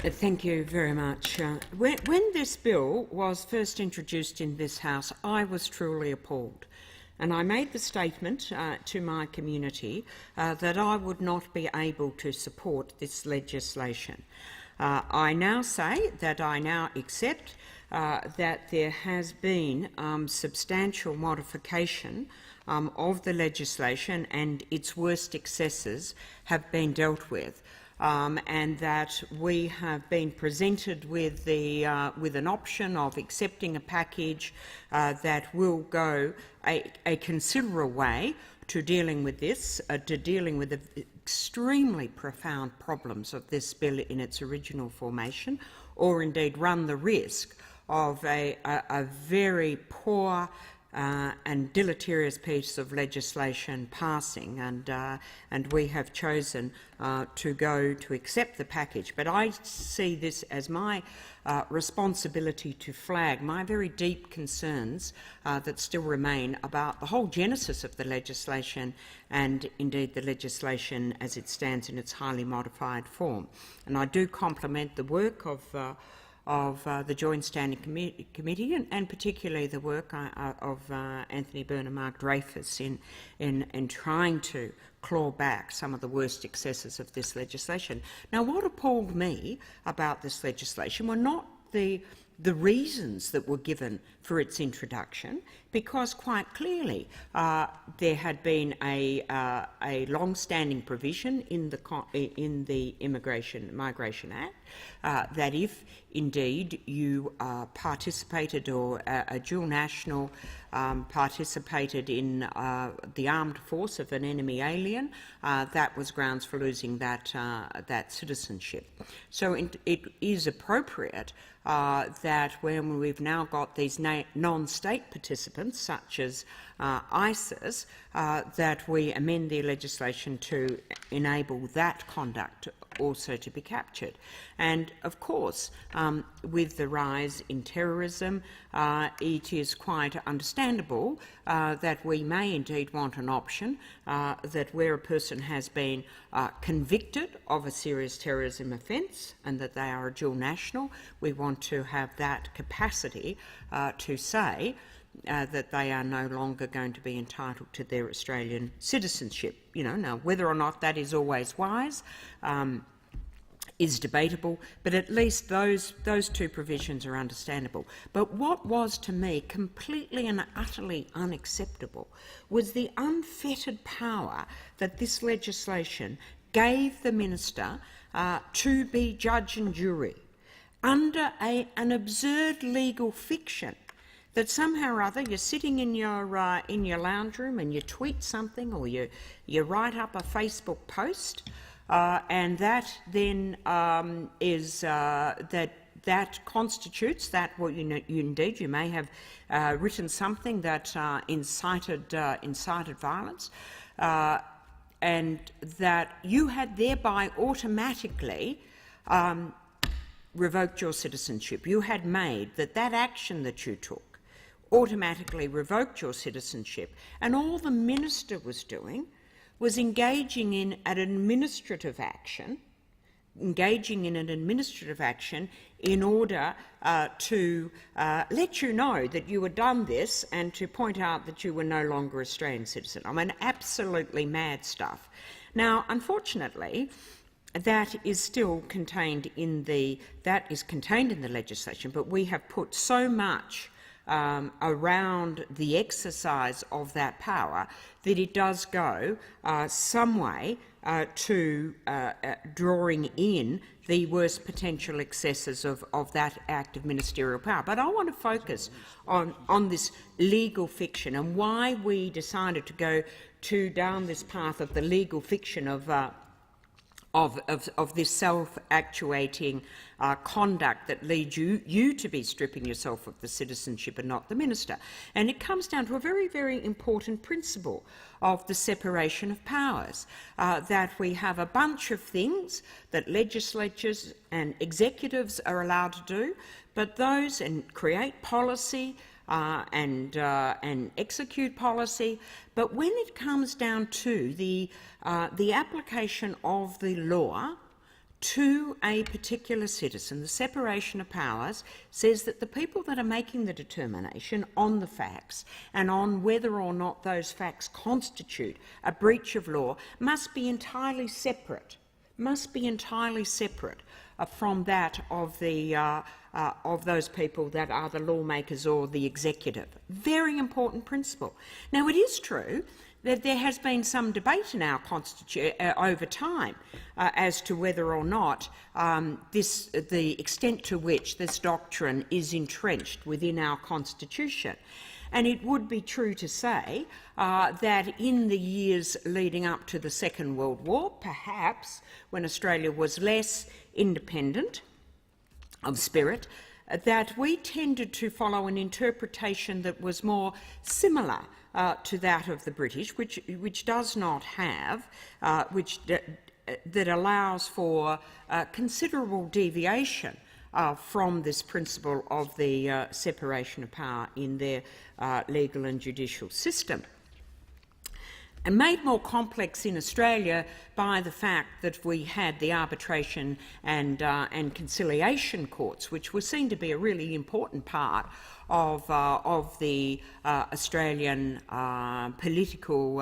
Thank you very much. When this bill was first introduced in this House, I was truly appalled. And I made the statement to my community that I would not be able to support this legislation. I now say that I now accept that there has been substantial modification of the legislation and its worst excesses have been dealt with. And that we have been presented with an option of accepting a package that will go a considerable way to dealing with this, to dealing with the extremely profound problems of this bill in its original formation, or indeed run the risk of a very poor and deleterious piece of legislation passing, and we have chosen to accept the package. But I see this as my responsibility to flag my very deep concerns that still remain about the whole genesis of the legislation and indeed the legislation as it stands in its highly modified form. And I do compliment the work of the Joint Standing Committee and particularly the work of Anthony Byrne and Mark Dreyfus in trying to claw back some of the worst excesses of this legislation. Now, what appalled me about this legislation were not the reasons that were given for its introduction, because quite clearly there had been a long-standing provision in the Migration Act that if indeed you participated, or a dual national participated in the armed force of an enemy alien, that was grounds for losing that citizenship. So it is appropriate that when we've now got these non-state participants, such as ISIS, that we amend the legislation to enable that conduct also to be captured. And of course, with the rise in terrorism, it is quite understandable that we may indeed want an option that where a person has been convicted of a serious terrorism offence and that they are a dual national, we want to have that capacity to say that they are no longer going to be entitled to their Australian citizenship. Now whether or not that is always wise is debatable, but at least those two provisions are understandable. But what was to me completely and utterly unacceptable was the unfettered power that this legislation gave the minister to be judge and jury under an absurd legal fiction that somehow or other you're sitting in your lounge room and you tweet something, or you write up a Facebook post, and that then that constitutes that. Well, indeed you may have written something that incited violence, and that you had thereby automatically revoked your citizenship. You had made that action that you took automatically revoked your citizenship, and all the minister was doing was engaging in an administrative action in order to let you know that you had done this and to point out that you were no longer an Australian citizen. I mean, absolutely mad stuff. Now, unfortunately, that is still contained in the legislation, but we have put so much around the exercise of that power that it does go some way to drawing in the worst potential excesses of that act of ministerial power. But I want to focus on this legal fiction and why we decided to go down this path of the legal fiction of this self-actuating conduct that leads you to be stripping yourself of the citizenship and not the minister. And it comes down to a very, very important principle of the separation of powers, that we have a bunch of things that legislatures and executives are allowed to do, but those and create policy and execute policy. But when it comes down to the application of the law to a particular citizen. The separation of powers says that the people that are making the determination on the facts and on whether or not those facts constitute a breach of law must be entirely separate, from that of those people that are the lawmakers or the executive. Very important principle. Now, it is true that there has been some debate in our constitution over time as to whether or not the extent to which this doctrine is entrenched within our constitution. And it would be true to say that in the years leading up to the Second World War, perhaps when Australia was less independent of spirit, that we tended to follow an interpretation that was more similar to that of the British, which does not have, that allows for considerable deviation from this principle of the separation of power in their legal and judicial system. And made more complex in Australia by the fact that we had the arbitration and conciliation courts, which were seen to be a really important part of the Australian political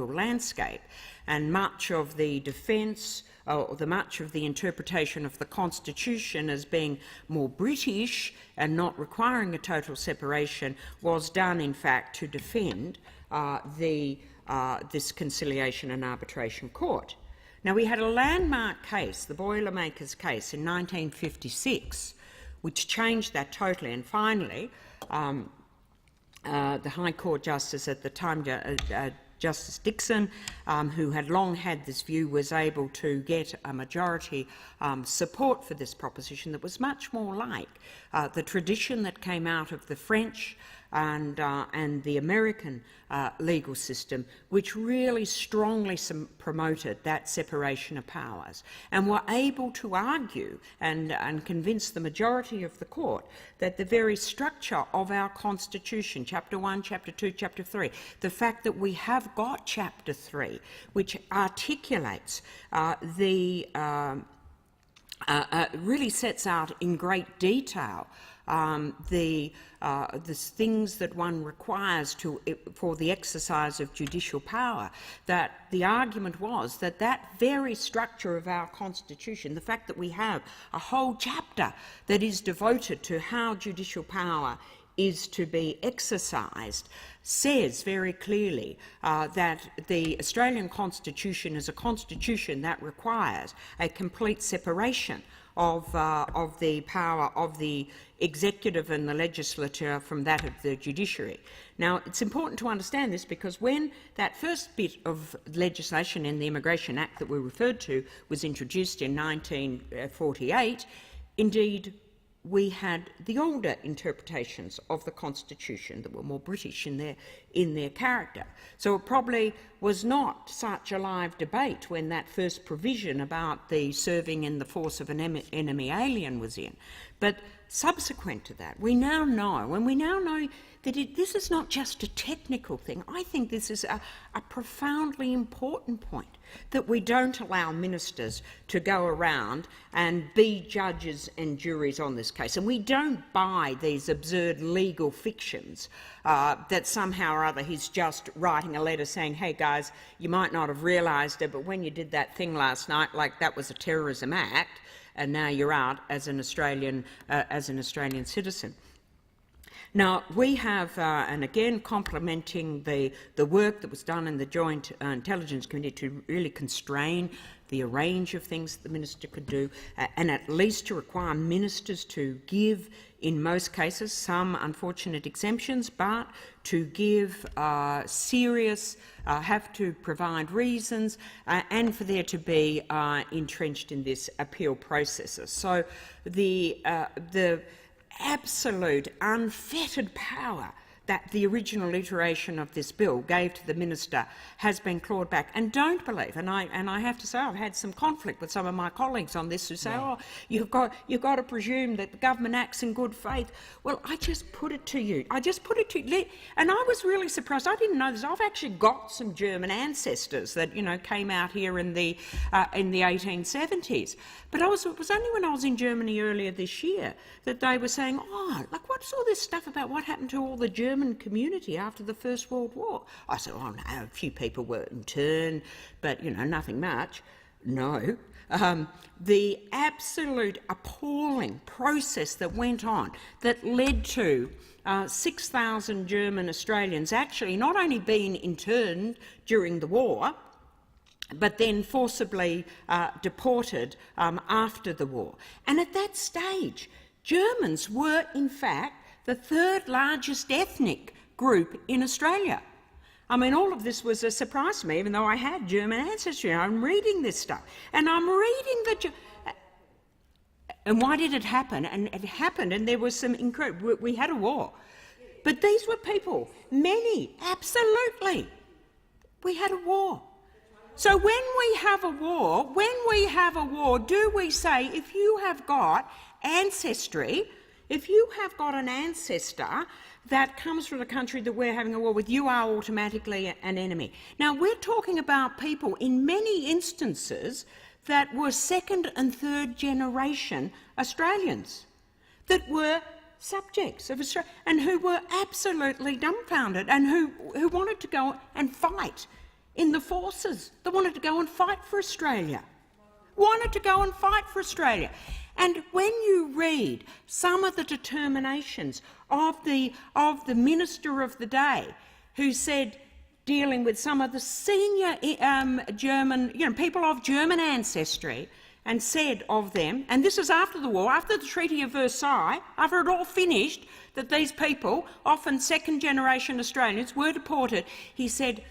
landscape. And much of the defence, much of the interpretation of the Constitution as being more British and not requiring a total separation was done, in fact, to defend this conciliation and arbitration court. Now, we had a landmark case, the Boilermakers case, in 1956, which changed that totally. And finally, the High Court Justice at the time, Justice Dixon, who had long had this view, was able to get a majority support for this proposition that was much more like the tradition that came out of the French and the American legal system, which really strongly promoted that separation of powers, and were able to argue and convince the majority of the court that the very structure of our Constitution, Chapter 1, Chapter 2, Chapter 3, the fact that we have got Chapter 3, which articulates really sets out in great detail the things that one requires for the exercise of judicial power, that the argument was that that very structure of our Constitution, the fact that we have a whole chapter that is devoted to how judicial power is to be exercised, says very clearly that the Australian Constitution is a constitution that requires a complete separation of the power of the executive and the legislature from that of the judiciary. Now, it's important to understand this because when that first bit of legislation in the Immigration Act that we referred to was introduced in 1948, indeed we had the older interpretations of the Constitution that were more British in their character. So it probably was not such a live debate when that first provision about the serving in the force of an enemy alien was in. But subsequent to that, we now know that this is not just a technical thing. I think this is a profoundly important point, that we don't allow ministers to go around and be judges and juries on this case. And we don't buy these absurd legal fictions that somehow or other he's just writing a letter saying, hey guys, you might not have realised it, but when you did that thing last night, like that was a terrorism act, and now you're out as an Australian citizen. Now, we have, and again complementing the work that was done in the Joint Intelligence Committee to really constrain the range of things that the minister could do, and at least to require ministers to give, in most cases, some unfortunate exemptions, but to give have to provide reasons, and for there to be entrenched in this appeal processes. So the absolute unfettered power that the original iteration of this bill gave to the minister has been clawed back. And don't believe, and I have to say I've had some conflict with some of my colleagues on this who say, oh, you've got to presume that the government acts in good faith. Well, I just put it to you. And I was really surprised. I didn't know this. I've actually got some German ancestors that, you know, came out here in the 1870s. But it was only when I was in Germany earlier this year that they were saying, oh, like, what's all this stuff about what happened to all the German community after the First World War? I said, oh, no, a few people were interned, but, you know, nothing much. No. The absolute appalling process that went on that led to 6,000 German Australians actually not only being interned during the war, but then forcibly deported after the war. And at that stage, Germans were, in fact, the third largest ethnic group in Australia. I mean, all of this was a surprise to me, even though I had German ancestry. I'm reading this stuff, and I'm reading the... And why did it happen? And it happened, and there was some incredible... We had a war. But these were people, many, absolutely. We had a war. So when we have a war, do we say, if you have got ancestry, if you have got an ancestor that comes from a country that we're having a war with, you are automatically an enemy? Now, we're talking about people in many instances that were second and third generation Australians, that were subjects of Australia and who were absolutely dumbfounded and who wanted to go and fight in the forces, that wanted to go and fight for Australia. And when you read some of the determinations of the minister of the day, who said, dealing with some of the senior German, people of German ancestry, and said of them, and this is after the war, after the Treaty of Versailles, after it all finished, that these people, often second-generation Australians, were deported. He said,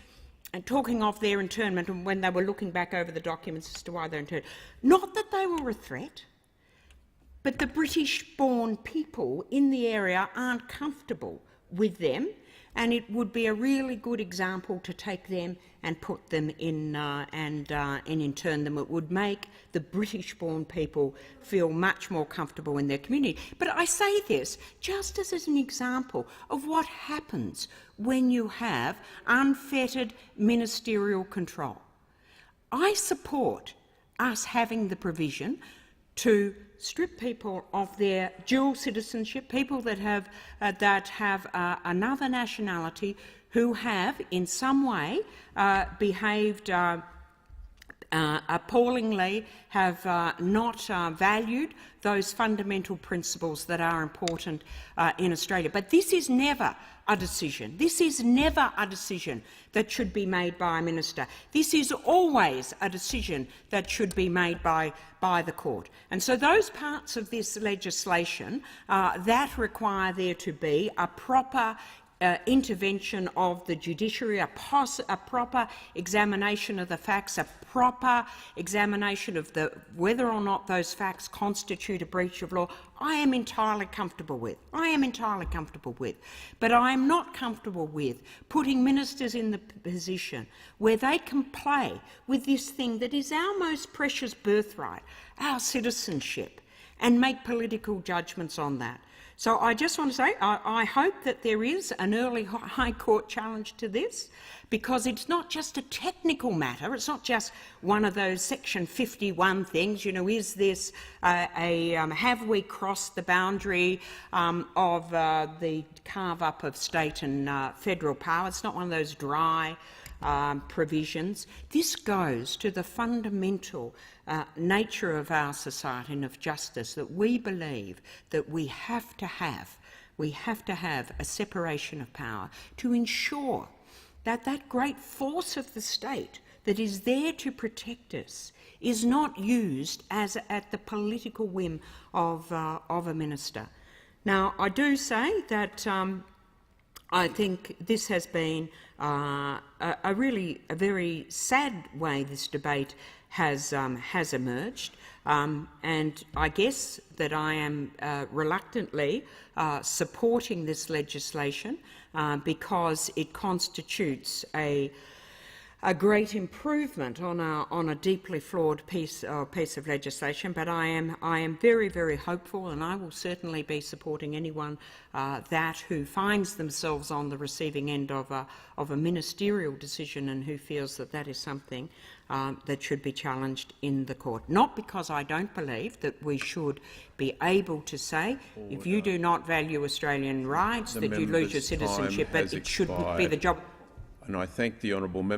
and talking of their internment and when they were looking back over the documents as to why they were interned, not that they were a threat, but the British-born people in the area aren't comfortable with them, and it would be a really good example to take them and put them in and intern them. It would make the British-born people feel much more comfortable in their community. But I say this just as an example of what happens when you have unfettered ministerial control. I support us having the provision to strip people of their dual citizenship, people that have another nationality, who have in some way behaved appallingly, have not valued those fundamental principles that are important in Australia. But this is never a decision. This is never a decision that should be made by a minister. This is always a decision that should be made by the court. And so those parts of this legislation that require there to be a proper intervention of the judiciary, a proper examination of the facts, a proper examination of whether or not those facts constitute a breach of law, I am entirely comfortable with. But I am not comfortable with putting ministers in the position where they can play with this thing that is our most precious birthright, our citizenship, and make political judgments on that. So I just want to say I hope that there is an early High Court challenge to this, because it's not just a technical matter. It's not just one of those Section 51 things, is this have we crossed the boundary of the carve-up of state and federal power? It's not one of those dry provisions. This goes to the fundamental nature of our society and of justice, that we believe that we have to have a separation of power to ensure that that great force of the state that is there to protect us is not used as at the political whim of a minister. Now, I do say that I think this has been a very sad way this debate has emerged, and I guess that I am reluctantly supporting this legislation because it constitutes a great improvement on a deeply flawed piece of legislation. But I am very, very hopeful, and I will certainly be supporting anyone who finds themselves on the receiving end of a ministerial decision and who feels that that is something that should be challenged in the court. Not because I don't believe that we should be able to say, if you do not value Australian rights, that you lose your citizenship, but it should be the job. And I thank the honourable member.